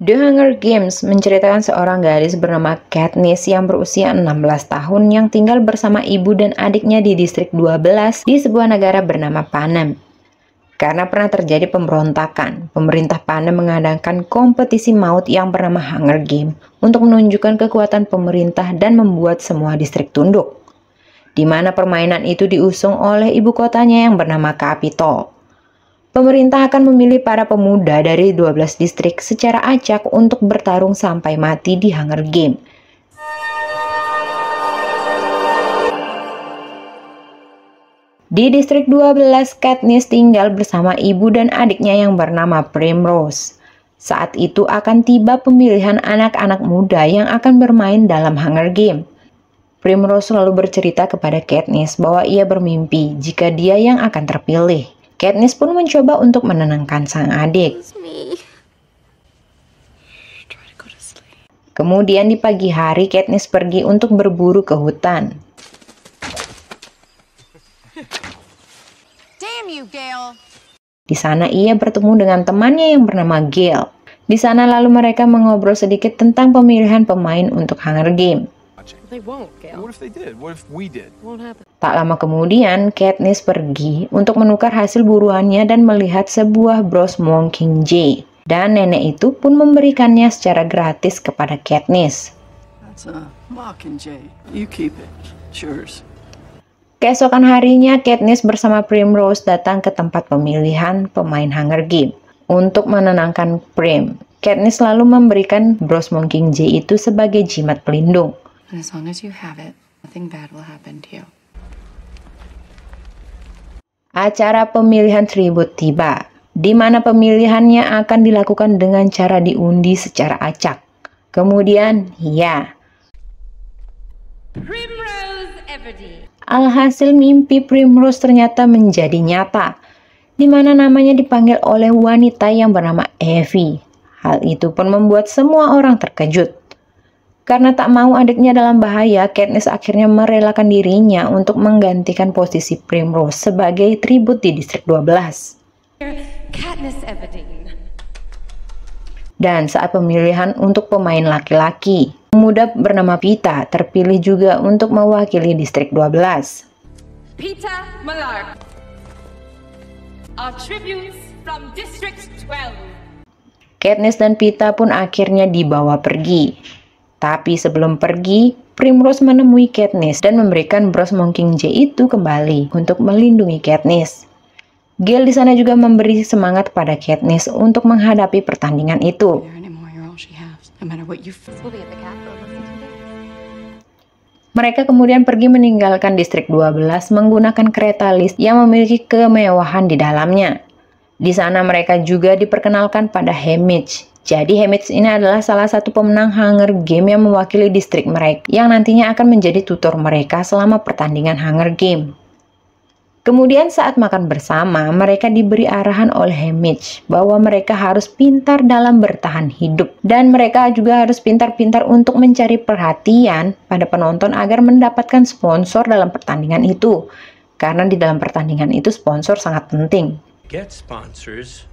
The Hunger Games menceritakan seorang gadis bernama Katniss yang berusia 16 tahun yang tinggal bersama ibu dan adiknya di distrik 12 di sebuah negara bernama Panem. Karena pernah terjadi pemberontakan, pemerintah Panem mengadakan kompetisi maut yang bernama Hunger Games untuk menunjukkan kekuatan pemerintah dan membuat semua distrik tunduk. Di mana permainan itu diusung oleh ibu kotanya yang bernama Capitol. Pemerintah akan memilih para pemuda dari 12 distrik secara acak untuk bertarung sampai mati di Hunger Games. Di distrik 12, Katniss tinggal bersama ibu dan adiknya yang bernama Primrose. Saat itu akan tiba pemilihan anak-anak muda yang akan bermain dalam Hunger Games. Primrose selalu bercerita kepada Katniss bahwa ia bermimpi jika dia yang akan terpilih. Katniss pun mencoba untuk menenangkan sang adik. Kemudian di pagi hari, Katniss pergi untuk berburu ke hutan. Di sana ia bertemu dengan temannya yang bernama Gale. Di sana lalu mereka mengobrol sedikit tentang pemilihan pemain untuk Hunger Games. Tak lama kemudian, Katniss pergi untuk menukar hasil buruannya dan melihat sebuah bros Mockingjay. Dan nenek itu pun memberikannya secara gratis kepada Katniss. Keesokan harinya, Katniss bersama Primrose datang ke tempat pemilihan pemain Hunger Games. Untuk menenangkan Prim, Katniss lalu memberikan bros Mockingjay itu sebagai jimat pelindung. As long as you have it, nothing bad will happen to you. Acara pemilihan tribut tiba, di mana pemilihannya akan dilakukan dengan cara diundi secara acak. Kemudian, alhasil mimpi Primrose ternyata menjadi nyata, di mana namanya dipanggil oleh wanita yang bernama Evie. Hal itu pun membuat semua orang terkejut. Karena tak mau adiknya dalam bahaya, Katniss akhirnya merelakan dirinya untuk menggantikan posisi Primrose sebagai tribut di distrik 12. Dan saat pemilihan untuk pemain laki-laki, pemuda bernama Peeta terpilih juga untuk mewakili distrik 12. Peeta Mellark, our tributes from District 12. Katniss dan Peeta pun akhirnya dibawa pergi. Tapi sebelum pergi, Primrose menemui Katniss dan memberikan bros Mockingjay itu kembali untuk melindungi Katniss. Gale di sana juga memberi semangat pada Katniss untuk menghadapi pertandingan itu. Mereka kemudian pergi meninggalkan distrik 12 menggunakan kereta lis yang memiliki kemewahan di dalamnya. Di sana mereka juga diperkenalkan pada Haymitch. Jadi Haymitch ini adalah salah satu pemenang Hunger Games yang mewakili distrik mereka, yang nantinya akan menjadi tutor mereka selama pertandingan Hunger Games. Kemudian saat makan bersama, mereka diberi arahan oleh Haymitch bahwa mereka harus pintar dalam bertahan hidup. Dan mereka juga harus pintar-pintar untuk mencari perhatian pada penonton agar mendapatkan sponsor dalam pertandingan itu. Karena di dalam pertandingan itu sponsor sangat penting. Get sponsors,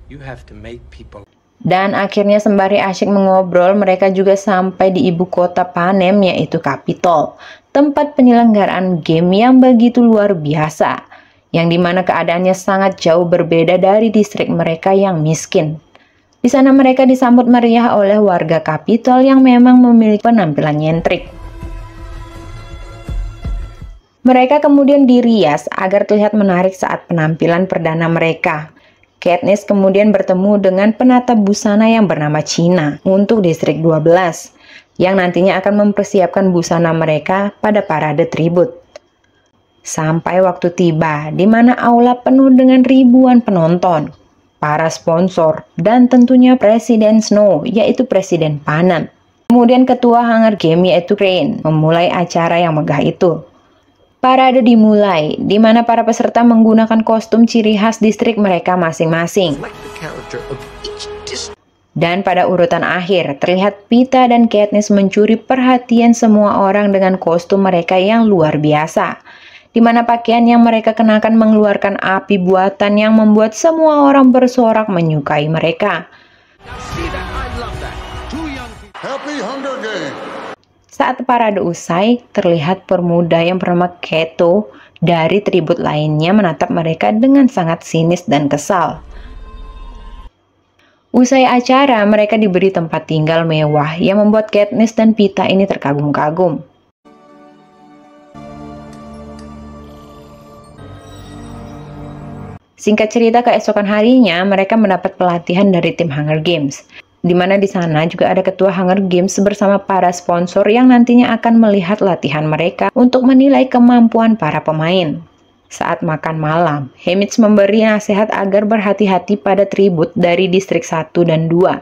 you have to make people. Dan akhirnya sembari asyik mengobrol, mereka juga sampai di ibu kota Panem, yaitu Capitol, tempat penyelenggaraan game yang begitu luar biasa, yang dimana keadaannya sangat jauh berbeda dari distrik mereka yang miskin. Di sana mereka disambut meriah oleh warga Capitol yang memang memiliki penampilan nyentrik. Mereka kemudian dirias agar terlihat menarik saat penampilan perdana mereka. Katniss kemudian bertemu dengan penata busana yang bernama China untuk distrik 12, yang nantinya akan mempersiapkan busana mereka pada parade tribut. Sampai waktu tiba, di mana aula penuh dengan ribuan penonton, para sponsor, dan tentunya Presiden Snow, yaitu Presiden Panem. Kemudian ketua Hunger Games yaitu Crane, memulai acara yang megah itu. Parade dimulai, di mana para peserta menggunakan kostum ciri khas distrik mereka masing-masing. Dan pada urutan akhir, terlihat Peeta dan Katniss mencuri perhatian semua orang dengan kostum mereka yang luar biasa. Di mana pakaian yang mereka kenakan mengeluarkan api buatan yang membuat semua orang bersorak menyukai mereka. Now see that? I love that. Happy Hunger Games! Saat parade usai, terlihat pemuda yang bernama Keto dari tribut lainnya menatap mereka dengan sangat sinis dan kesal. Usai acara, mereka diberi tempat tinggal mewah yang membuat Katniss dan Peeta ini terkagum-kagum. Singkat cerita, keesokan harinya mereka mendapat pelatihan dari tim Hunger Games, di mana di sana juga ada ketua Hunger Games bersama para sponsor yang nantinya akan melihat latihan mereka untuk menilai kemampuan para pemain. Saat makan malam, Haymitch memberi nasihat agar berhati-hati pada tribut dari distrik 1 dan 2.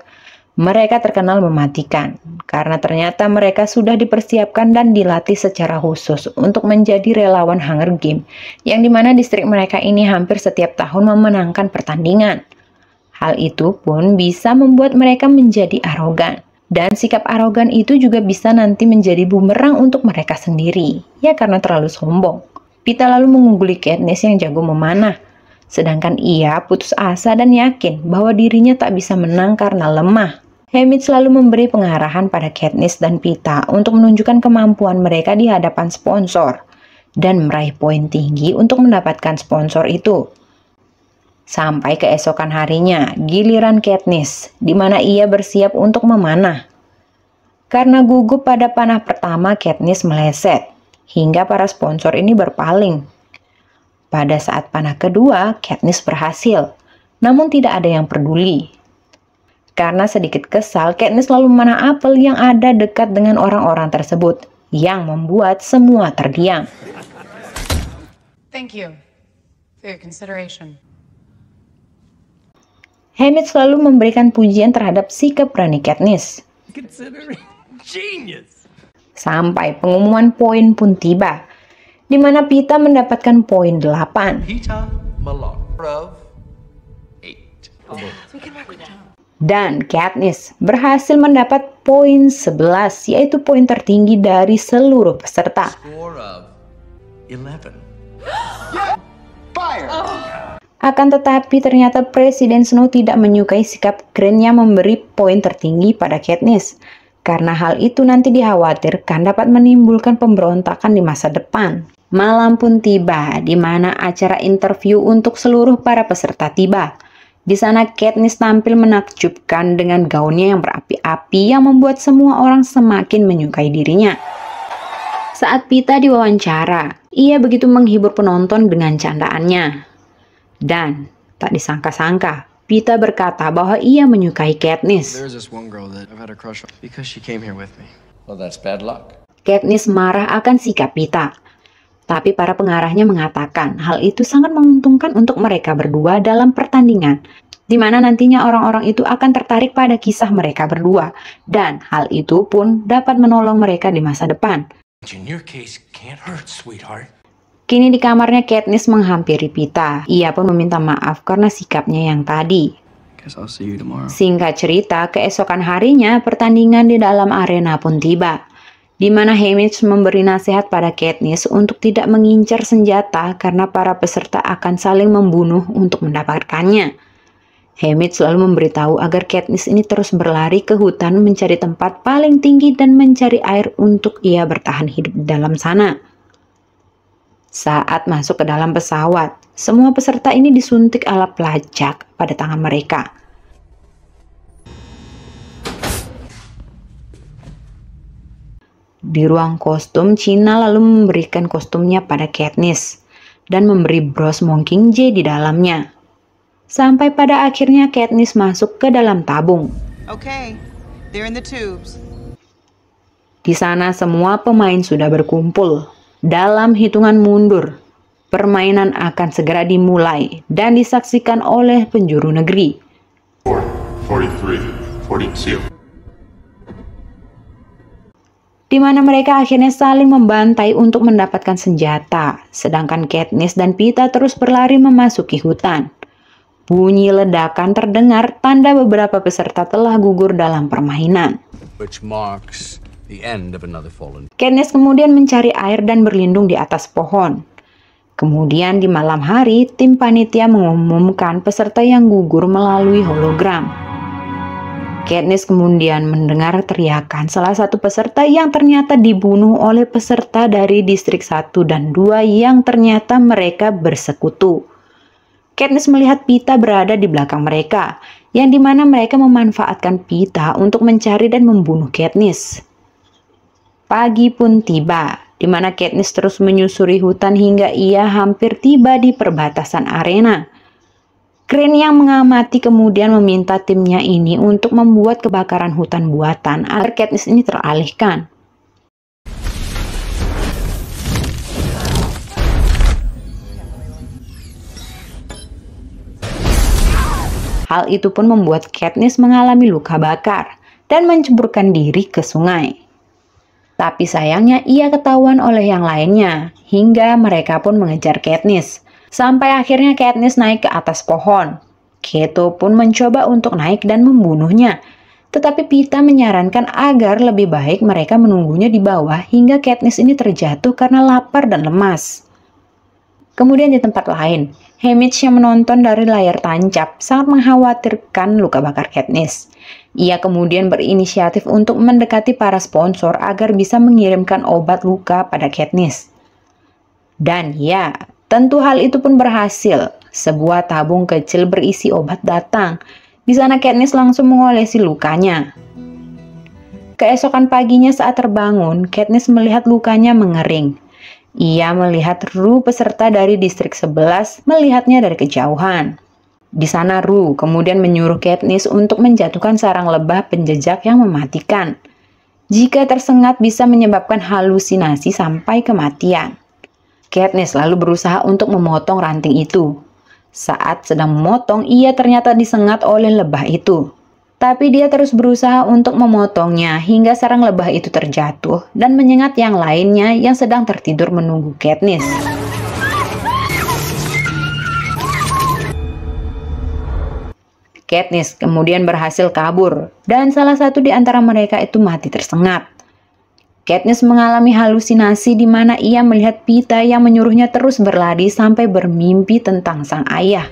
Mereka terkenal mematikan, karena ternyata mereka sudah dipersiapkan dan dilatih secara khusus untuk menjadi relawan Hunger Games, yang dimana distrik mereka ini hampir setiap tahun memenangkan pertandingan. Hal itu pun bisa membuat mereka menjadi arogan, dan sikap arogan itu juga bisa nanti menjadi bumerang untuk mereka sendiri, ya karena terlalu sombong. Peeta lalu mengungguli Katniss yang jago memanah, sedangkan ia putus asa dan yakin bahwa dirinya tak bisa menang karena lemah. Haymitch selalu memberi pengarahan pada Katniss dan Peeta untuk menunjukkan kemampuan mereka di hadapan sponsor dan meraih poin tinggi untuk mendapatkan sponsor itu. Sampai keesokan harinya, giliran Katniss, di mana ia bersiap untuk memanah. Karena gugup pada panah pertama, Katniss meleset, hingga para sponsor ini berpaling. Pada saat panah kedua, Katniss berhasil, namun tidak ada yang peduli. Karena sedikit kesal, Katniss lalu memanah apel yang ada dekat dengan orang-orang tersebut, yang membuat semua terdiam. Thank you for your consideration. Haymitch selalu memberikan pujian terhadap sikap berani Katniss. Genius! Sampai pengumuman poin pun tiba, di mana Peeta mendapatkan poin 8. Peeta Mellark of 8. Dan Katniss berhasil mendapat poin 11, yaitu poin tertinggi dari seluruh peserta. Score of 11. Fire! Akan tetapi ternyata Presiden Snow tidak menyukai sikap Grant yang memberi poin tertinggi pada Katniss, karena hal itu nanti dikhawatirkan dapat menimbulkan pemberontakan di masa depan. Malam pun tiba, di mana acara interview untuk seluruh para peserta tiba. Di sana Katniss tampil menakjubkan dengan gaunnya yang berapi-api yang membuat semua orang semakin menyukai dirinya. Saat Peeta diwawancara, ia begitu menghibur penonton dengan candaannya. Dan tak disangka-sangka, Peeta berkata bahwa ia menyukai Katniss. There's this one girl that I've had a crush on Because she came here with me. Well, that's bad luck. Katniss marah akan sikap Peeta. Tapi para pengarahnya mengatakan hal itu sangat menguntungkan untuk mereka berdua dalam pertandingan, di mana nantinya orang-orang itu akan tertarik pada kisah mereka berdua, dan hal itu pun dapat menolong mereka di masa depan. In your case can't hurt, sweetheart. Kini di kamarnya Katniss menghampiri Peeta. Ia pun meminta maaf karena sikapnya yang tadi. Guess I'll see you tomorrow. Singkat cerita, keesokan harinya pertandingan di dalam arena pun tiba, di mana Haymitch memberi nasihat pada Katniss untuk tidak mengincar senjata karena para peserta akan saling membunuh untuk mendapatkannya. Haymitch selalu memberitahu agar Katniss ini terus berlari ke hutan mencari tempat paling tinggi dan mencari air untuk ia bertahan hidup di dalam sana. Saat masuk ke dalam pesawat, semua peserta ini disuntik alat pelacak pada tangan mereka. Di ruang kostum, China lalu memberikan kostumnya pada Katniss dan memberi bros Mockingjay di dalamnya. Sampai pada akhirnya Katniss masuk ke dalam tabung. Okay, they're in the tubes. Di sana semua pemain sudah berkumpul. Dalam hitungan mundur, permainan akan segera dimulai dan disaksikan oleh penjuru negeri. 43, 42. Di mana mereka akhirnya saling membantai untuk mendapatkan senjata, sedangkan Katniss dan Peeta terus berlari memasuki hutan. Bunyi ledakan terdengar, tanda beberapa peserta telah gugur dalam permainan. Which marks the end of another fallen. Katniss kemudian mencari air dan berlindung di atas pohon. Kemudian di malam hari, tim panitia mengumumkan peserta yang gugur melalui hologram. Katniss kemudian mendengar teriakan salah satu peserta yang ternyata dibunuh oleh peserta dari distrik 1 dan 2 yang ternyata mereka bersekutu. Katniss melihat Peeta berada di belakang mereka, yang dimana mereka memanfaatkan Peeta untuk mencari dan membunuh Katniss. Pagi pun tiba, di mana Katniss terus menyusuri hutan hingga ia hampir tiba di perbatasan arena. Crane yang mengamati kemudian meminta timnya ini untuk membuat kebakaran hutan buatan agar Katniss ini teralihkan. Hal itu pun membuat Katniss mengalami luka bakar dan menceburkan diri ke sungai. Tapi sayangnya ia ketahuan oleh yang lainnya, hingga mereka pun mengejar Katniss. Sampai akhirnya Katniss naik ke atas pohon. Keto pun mencoba untuk naik dan membunuhnya. Tetapi Peeta menyarankan agar lebih baik mereka menunggunya di bawah hingga Katniss ini terjatuh karena lapar dan lemas. Kemudian di tempat lain, Haymitch yang menonton dari layar tancap sangat mengkhawatirkan luka bakar Katniss. Ia kemudian berinisiatif untuk mendekati para sponsor agar bisa mengirimkan obat luka pada Katniss. Dan ya, tentu hal itu pun berhasil. Sebuah tabung kecil berisi obat datang. Di sana Katniss langsung mengolesi lukanya. Keesokan paginya saat terbangun, Katniss melihat lukanya mengering. Ia melihat Rue peserta dari distrik 11 melihatnya dari kejauhan. Di sana Rue kemudian menyuruh Katniss untuk menjatuhkan sarang lebah penjejak yang mematikan. Jika tersengat bisa menyebabkan halusinasi sampai kematian. Katniss lalu berusaha untuk memotong ranting itu. Saat sedang memotong, ia ternyata disengat oleh lebah itu. Tapi dia terus berusaha untuk memotongnya hingga sarang lebah itu terjatuh dan menyengat yang lainnya yang sedang tertidur menunggu Katniss. Katniss kemudian berhasil kabur dan salah satu di antara mereka itu mati tersengat. Katniss mengalami halusinasi di mana ia melihat Peeta yang menyuruhnya terus berlari sampai bermimpi tentang sang ayah.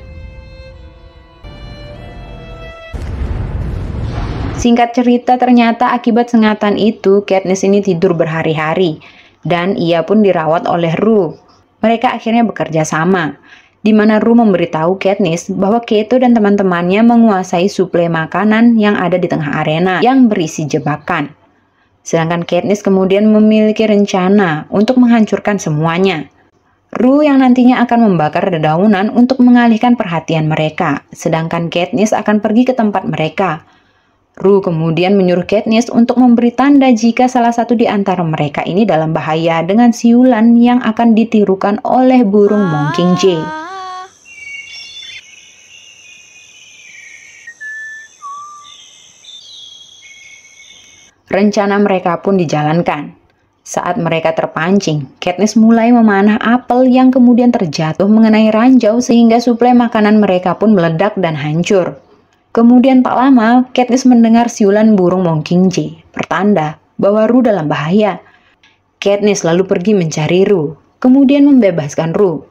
Singkat cerita, ternyata akibat sengatan itu, Katniss ini tidur berhari-hari, dan ia pun dirawat oleh Rue. Mereka akhirnya bekerja sama, di mana Rue memberitahu Katniss bahwa Keto dan teman-temannya menguasai suplai makanan yang ada di tengah arena yang berisi jebakan. Sedangkan Katniss kemudian memiliki rencana untuk menghancurkan semuanya. Rue yang nantinya akan membakar dedaunan untuk mengalihkan perhatian mereka, sedangkan Katniss akan pergi ke tempat mereka. Rue kemudian menyuruh Katniss untuk memberi tanda jika salah satu di antara mereka ini dalam bahaya dengan siulan yang akan ditirukan oleh burung Mockingjay. Rencana mereka pun dijalankan. Saat mereka terpancing, Katniss mulai memanah apel yang kemudian terjatuh mengenai ranjau sehingga suplai makanan mereka pun meledak dan hancur. Kemudian tak lama, Katniss mendengar siulan burung Mockingjay, pertanda bahwa Rue dalam bahaya. Katniss lalu pergi mencari Rue, kemudian membebaskan Rue.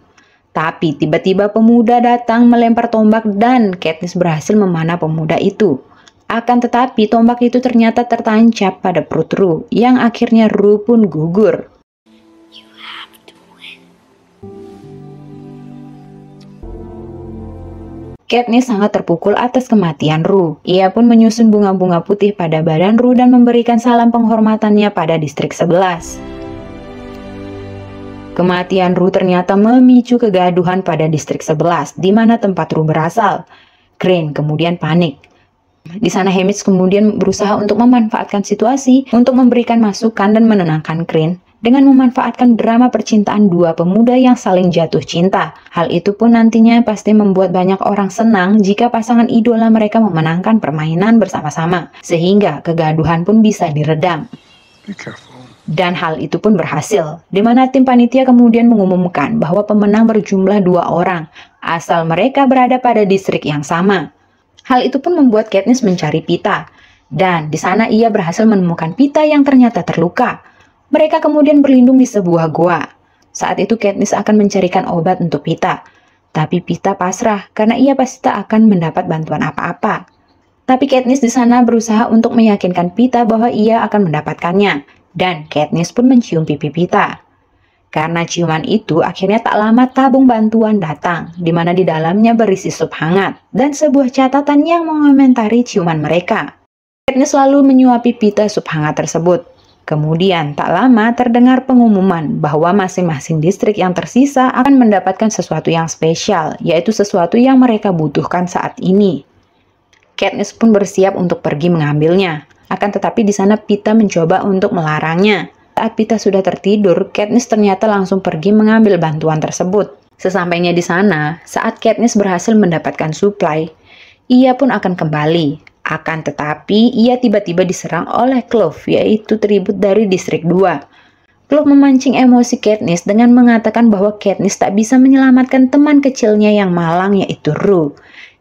Tapi tiba-tiba pemuda datang melempar tombak dan Katniss berhasil memanah pemuda itu. Akan tetapi tombak itu ternyata tertancap pada perut Rue, yang akhirnya Rue pun gugur. Katniss sangat terpukul atas kematian Rue. Ia pun menyusun bunga-bunga putih pada badan Rue dan memberikan salam penghormatannya pada distrik 11. Kematian Rue ternyata memicu kegaduhan pada distrik 11, di mana tempat Rue berasal. Crane kemudian panik. Di sana Haymitch kemudian berusaha untuk memanfaatkan situasi untuk memberikan masukan dan menenangkan Crane dengan memanfaatkan drama percintaan dua pemuda yang saling jatuh cinta. Hal itu pun nantinya pasti membuat banyak orang senang jika pasangan idola mereka memenangkan permainan bersama-sama, sehingga kegaduhan pun bisa diredam. Dan hal itu pun berhasil, di mana tim panitia kemudian mengumumkan bahwa pemenang berjumlah 2 orang, asal mereka berada pada distrik yang sama. Hal itu pun membuat Katniss mencari Peeta, dan di sana ia berhasil menemukan Peeta yang ternyata terluka. Mereka kemudian berlindung di sebuah goa. Saat itu Katniss akan mencarikan obat untuk Peeta. Tapi Peeta pasrah karena ia pasti tak akan mendapat bantuan apa-apa. Tapi Katniss di sana berusaha untuk meyakinkan Peeta bahwa ia akan mendapatkannya, dan Katniss pun mencium pipi Peeta. Karena ciuman itu, akhirnya tak lama tabung bantuan datang, di mana di dalamnya berisi sup hangat, dan sebuah catatan yang mengomentari ciuman mereka. Katniss lalu menyuapi Peeta sup hangat tersebut. Kemudian, tak lama terdengar pengumuman bahwa masing-masing distrik yang tersisa akan mendapatkan sesuatu yang spesial, yaitu sesuatu yang mereka butuhkan saat ini. Katniss pun bersiap untuk pergi mengambilnya. Akan tetapi di sana Peeta mencoba untuk melarangnya. Saat Peeta sudah tertidur, Katniss ternyata langsung pergi mengambil bantuan tersebut. Sesampainya di sana, saat Katniss berhasil mendapatkan supply, ia pun akan kembali. Akan tetapi, ia tiba-tiba diserang oleh Clove, yaitu tribut dari Distrik 2. Clove memancing emosi Katniss dengan mengatakan bahwa Katniss tak bisa menyelamatkan teman kecilnya yang malang, yaitu Rue.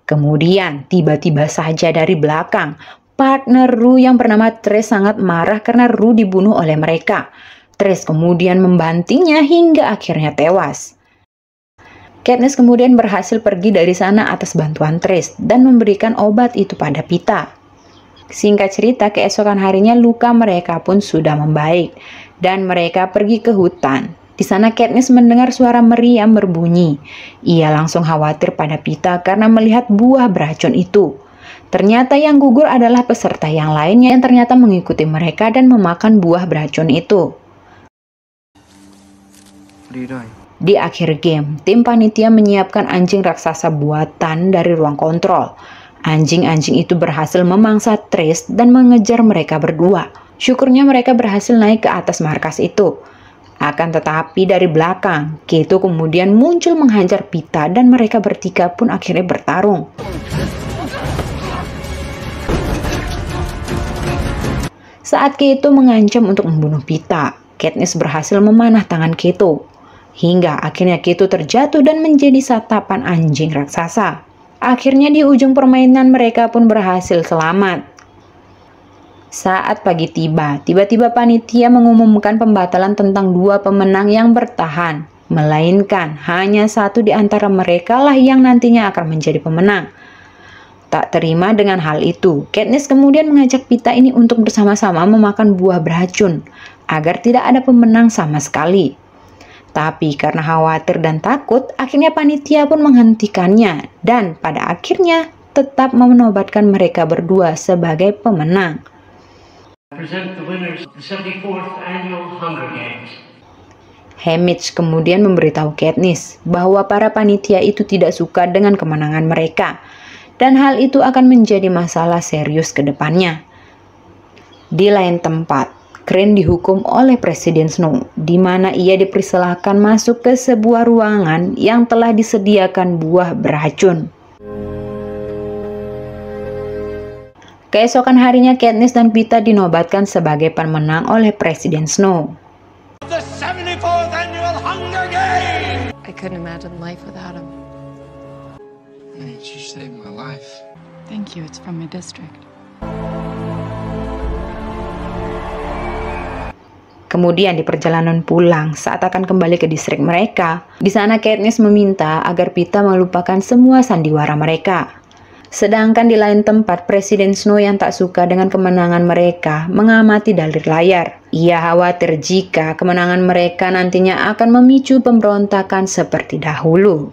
Kemudian, tiba-tiba saja dari belakang, partner Rue yang bernama Trace sangat marah karena Rue dibunuh oleh mereka. Trace kemudian membantingnya hingga akhirnya tewas. Katniss kemudian berhasil pergi dari sana atas bantuan Trace dan memberikan obat itu pada Peeta. Singkat cerita, keesokan harinya luka mereka pun sudah membaik dan mereka pergi ke hutan. Di sana Katniss mendengar suara meriam berbunyi. Ia langsung khawatir pada Peeta karena melihat buah beracun itu. Ternyata yang gugur adalah peserta yang lainnya yang ternyata mengikuti mereka dan memakan buah beracun itu. Di akhir game, tim panitia menyiapkan anjing raksasa buatan dari ruang kontrol. Anjing-anjing itu berhasil memangsa Trace dan mengejar mereka berdua. Syukurnya mereka berhasil naik ke atas markas itu. Akan tetapi dari belakang, Keto kemudian muncul menghajar Peeta dan mereka bertiga pun akhirnya bertarung. Saat Keto mengancam untuk membunuh Peeta, Katniss berhasil memanah tangan Keto. Hingga akhirnya Keto terjatuh dan menjadi satapan anjing raksasa. Akhirnya di ujung permainan mereka pun berhasil selamat. Saat pagi tiba-tiba panitia mengumumkan pembatalan tentang 2 pemenang yang bertahan. Melainkan hanya satu di antara mereka lah yang nantinya akan menjadi pemenang. Tak terima dengan hal itu, Katniss kemudian mengajak Peeta ini untuk bersama-sama memakan buah beracun, agar tidak ada pemenang sama sekali. Tapi karena khawatir dan takut, akhirnya panitia pun menghentikannya, dan pada akhirnya tetap menobatkan mereka berdua sebagai pemenang. Haymitch kemudian memberitahu Katniss bahwa para panitia itu tidak suka dengan kemenangan mereka, dan hal itu akan menjadi masalah serius ke depannya. Di lain tempat, Crane dihukum oleh Presiden Snow, di mana ia dipersilahkan masuk ke sebuah ruangan yang telah disediakan buah beracun. Keesokan harinya Katniss dan Peeta dinobatkan sebagai pemenang oleh Presiden Snow. The 74th Annual Hunger Games! I couldn't imagine life without him. She saved my life. Thank you, it's from my district. Kemudian di perjalanan pulang, saat akan kembali ke distrik mereka, di sana Katniss meminta agar Peeta melupakan semua sandiwara mereka. Sedangkan di lain tempat, Presiden Snow yang tak suka dengan kemenangan mereka mengamati dari layar. Ia khawatir jika kemenangan mereka nantinya akan memicu pemberontakan seperti dahulu.